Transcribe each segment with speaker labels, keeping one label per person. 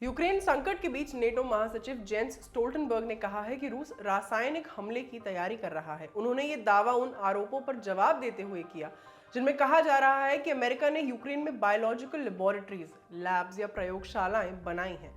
Speaker 1: Ukraine संकट के बीच NATO महासचिव जेंस स्टोल्टनबर्ग ने कहा है कि रूस रासायनिक हमले की तैयारी कर रहा है। उन्होंने ये दावा उन आरोपों पर जवाब देते हुए किया जिनमें कहा जा रहा है कि अमेरिका ने यूक्रेन में बायोलॉजिकल लेबोरेटरीज, लैब्स या प्रयोगशालाएं बनाई हैं।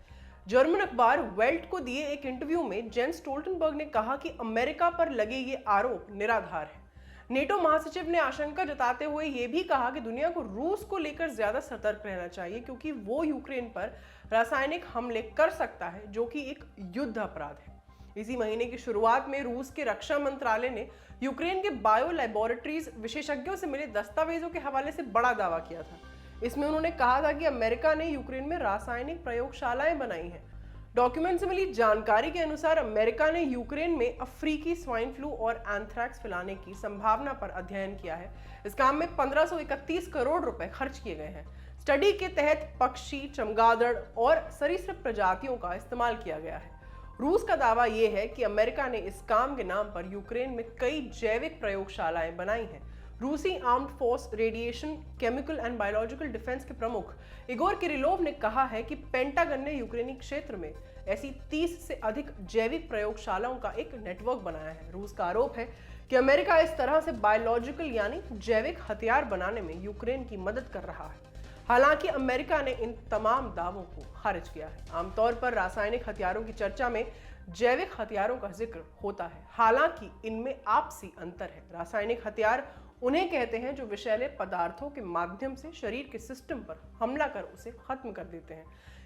Speaker 1: जर्मन अखबार वेल्ट को दिए एक इंटरव्यू में जेंस स्टोल्टनबर्ग ने कहा कि अमेरिका पर लगे ये आरोप निराधार है। नेटो महासचिव ने आशंका जताते हुए यह भी कहा कि दुनिया को रूस को लेकर ज्यादा सतर्क रहना चाहिए क्योंकि वो यूक्रेन पर रासायनिक हमले कर सकता है, जो कि एक युद्ध अपराध है। इसी महीने की शुरुआत में रूस के रक्षा मंत्रालय ने यूक्रेन के बायो लेबोरेटरीज विशेषज्ञों से मिले दस्तावेजों के हवाले से बड़ा दावा किया था। इसमें उन्होंने कहा था कि अमेरिका ने यूक्रेन में रासायनिक प्रयोगशालाएं बनाई हैं। डॉक्यूमेंट से मिली जानकारी के अनुसार अमेरिका ने यूक्रेन में अफ्रीकी स्वाइन फ्लू और एंथ्रैक्स फैलाने की संभावना पर अध्ययन किया है। इस काम में 1531 करोड़ रुपए खर्च किए गए हैं। स्टडी के तहत पक्षी, चमगादड़ और सरीसृप प्रजातियों का इस्तेमाल किया गया है। रूस का दावा यह है कि अमेरिका ने इस काम के नाम पर यूक्रेन में कई जैविक प्रयोगशालाएं बनाई हैं। रूसी armed force radiation, chemical and biological defence के प्रमुख इगोर किरिलोव ने कहा है कि पेंटागन ने यूक्रेनी क्षेत्र में ऐसी 30 से अधिक जैविक प्रयोगशालाओं का एक नेटवर्क बनाया है। रूस का आरोप है कि अमेरिका इस तरह से बायोलॉजिकल यानी जैविक हथियार बनाने में यूक्रेन की मदद कर रहा है। हालांकि अमेरिका ने इन तमाम दावों को खारिज किया है। आमतौर पर रासायनिक हथियारों की चर्चा में जैविक हथियारों का जिक्र होता है, हालांकि इनमें आपसी अंतर है। रासायनिक हथियार उन्हें कहते हैं जो विषैले पदार्थों के माध्यम से शरीर के सिस्टम पर हमला कर उसे खत्म कर देते हैं।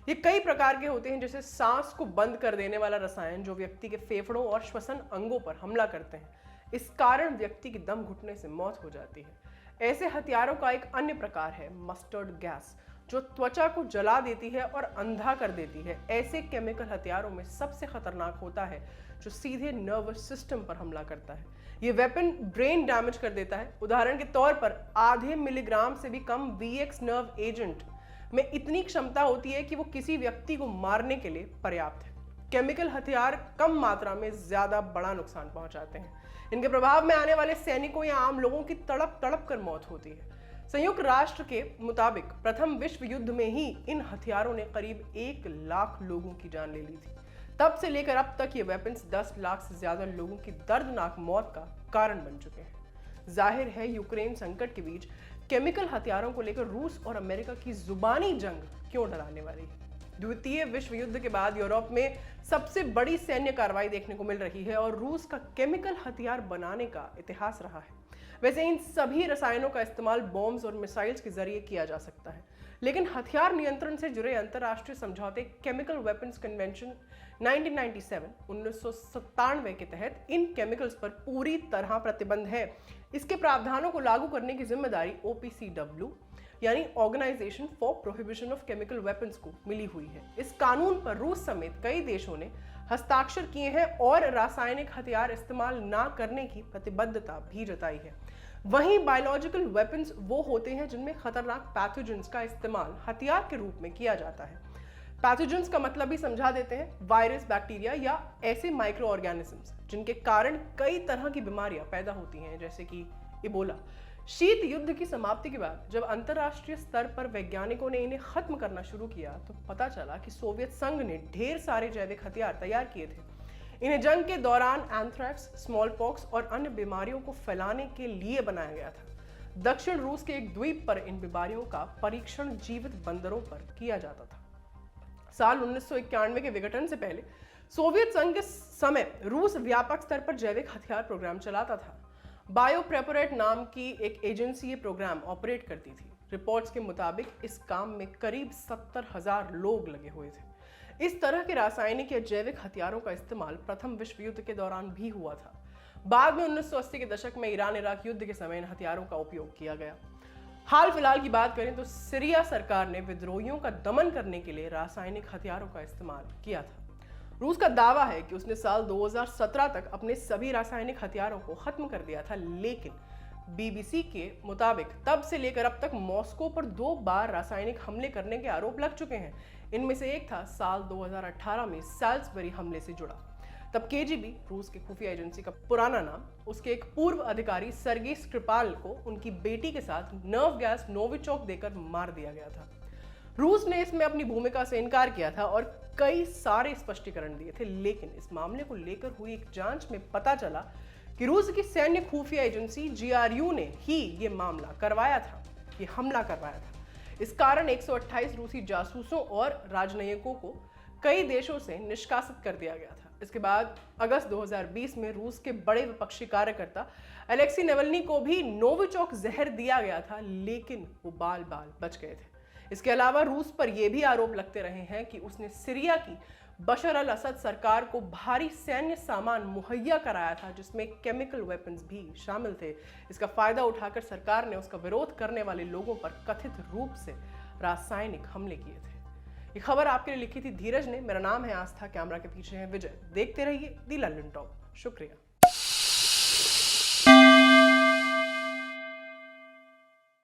Speaker 1: ये कई प्रकार के होते हैं, जैसे सांस को बंद कर देने वाला रसायन जो व्यक्ति के फेफड़ों और श्वसन अंगों पर हमला करते हैं। इस कारण व्यक्ति की दम घुटने से मौत हो जाती है। ऐसे हथियारों का एक अन्य प्रकार है मस्टर्ड गैस, जो त्वचा को जला देती है और अंधा कर देती है। ऐसे केमिकल हथियारों में सबसे खतरनाक होता है जो सीधे नर्वस सिस्टम पर हमला करता है। ये वेपन ब्रेन डैमेज कर देता है। उदाहरण के तौर पर आधे मिलीग्राम से भी कम VX नर्व एजेंट में इतनी क्षमता होती है कि वो किसी व्यक्ति को मारने के लिए पर्याप्त है। केमिकल हथियार कम मात्रा में ज्यादा बड़ा नुकसान पहुंचाते हैं। इनके प्रभाव में आने वाले सैनिकों या आम लोगों की तड़प तड़प कर मौत होती है। संयुक्त राष्ट्र के मुताबिक प्रथम विश्व युद्ध में ही इन हथियारों ने करीब 1 लाख लोगों की जान ले ली थी। तब से लेकर अब तक ये वेपन्स 10 लाख से ज्यादा लोगों की दर्दनाक मौत का कारण बन चुके हैं। जाहिर है यूक्रेन संकट के बीच केमिकल हथियारों को लेकर रूस और अमेरिका की जुबानी जंग क्यों डराने वाली है। द्वितीय विश्व युद्ध के बाद यूरोप में सबसे बड़ी सैन्य कार्रवाई देखने को मिल रही है और रूस का केमिकल हथियार बनाने का इतिहास रहा है। वैसे इन सभी रसायनों का इस्तेमाल बॉम्ब्स और मिसाइल्स के जरिए किया जा सकता है, लेकिन हथियार नियंत्रण से जुड़े अंतर्राष्ट्रीय समझौते केमिकल वेपन्स कन्वेंशन 1997 के तहत इन केमिकल्स पर पूरी तरह प्रतिबंध है। इसके प्रावधानों को लागू करने की जिम्मेदारी OPCW यानी organisation for prohibition of chemical weapons को मिली हुई है। इस कानून पर रूस समेत कई देशों ने हस्ताक्षर किए हैं और रासायनिक हथियार इस्तेमाल ना करने की प्रतिबद्धता भी जताई है। वहीं बायोलॉजिकल वेपन्स वो होते हैं जिनमें खतरनाक पैथोजेंस का इस्तेमाल हथियार के रूप में किया जाता है। पैथोजेंस का मतलब भी समझा देते हैं, वायरस, बैक्टीरिया या ऐसे माइक्रो ऑर्गेनिजम्स जिनके कारण कई तरह की बीमारियां पैदा होती हैं, जैसे कि इबोला। शीत युद्ध की समाप्ति के बाद जब अंतरराष्ट्रीय स्तर पर वैज्ञानिकों ने इन्हें खत्म करना शुरू किया तो पता चला कि सोवियत संघ ने ढेर सारे जैविक हथियार तैयार किए थे। इन्हें जंग के दौरान एंथ्रैक्स, स्मॉल पॉक्स और अन्य बीमारियों को फैलाने के लिए बनाया गया था। दक्षिण रूस के एक द्वीप पर इन बीमारियों का परीक्षण जीवित बंदरों पर किया जाता था। साल 1991 के विघटन से पहले सोवियत संघ के समय रूस व्यापक स्तर पर जैविक हथियार प्रोग्राम चलाता था। बायोप्रेपोरेट नाम की एक एजेंसी ये प्रोग्राम ऑपरेट करती थी। रिपोर्ट्स के मुताबिक इस काम में करीब 70,000 लोग लगे हुए थे। इस तरह के रासायनिक या जैविक हथियारों का इस्तेमाल प्रथम विश्व युद्ध के दौरान भी हुआ था। बाद में 1980 के दशक में ईरान इराक युद्ध के समय इन हथियारों का उपयोग किया गया। हाल फिलहाल की बात करें तो सीरिया सरकार ने विद्रोहियों का दमन करने के लिए रासायनिक हथियारों का इस्तेमाल किया था। रूस का दावा है कि उसने साल 2017 तक अपने सभी रासायनिक हथियारों को खत्म कर दिया था, लेकिन BBC के मुताबिक तब से लेकर अब तक मॉस्को पर 2 बार रासायनिक हमले करने के आरोप लग चुके हैं। इनमें से एक था साल 2018 में साल्सबरी हमले से जुड़ा। तब KGB, रूस की खुफिया एजेंसी का पुराना नाम, उसके एक पूर्व अधिकारी सर्गेई स्क्रिपाल को उनकी बेटी के साथ नर्व गैस नोविचोक देकर मार दिया गया था। रूस ने इसमें अपनी भूमिका से इनकार किया था और कई सारे स्पष्टीकरण दिए थे, लेकिन इस मामले को लेकर हुई एक जांच में पता चला कि रूस की सैन्य खुफिया एजेंसी GRU ने ही ये मामला करवाया था, ये हमला करवाया था। इस कारण 128 रूसी जासूसों और राजनयिकों को कई देशों से निष्कासित कर दिया गया था। इसके बाद अगस्त 2020 में रूस के बड़े विपक्षी कार्यकर्ता अलेक्सी नावल्नी को भी नोविचोक जहर दिया गया था, लेकिन वो बाल बाल बच गए थे। इसके अलावा रूस पर यह भी आरोप लगते रहे हैं कि उसने सीरिया की बशर अल असद सरकार को भारी सैन्य सामान मुहैया कराया था, जिसमें केमिकल वेपन्स भी शामिल थे। इसका फायदा उठाकर सरकार ने उसका विरोध करने वाले लोगों पर कथित रूप से रासायनिक हमले किए थे। ये खबर आपके लिए लिखी थी धीरज ने। मेरा नाम है आस्था, कैमरा के पीछे है विजय। देखते रहिए द लंदन टॉप। शुक्रिया।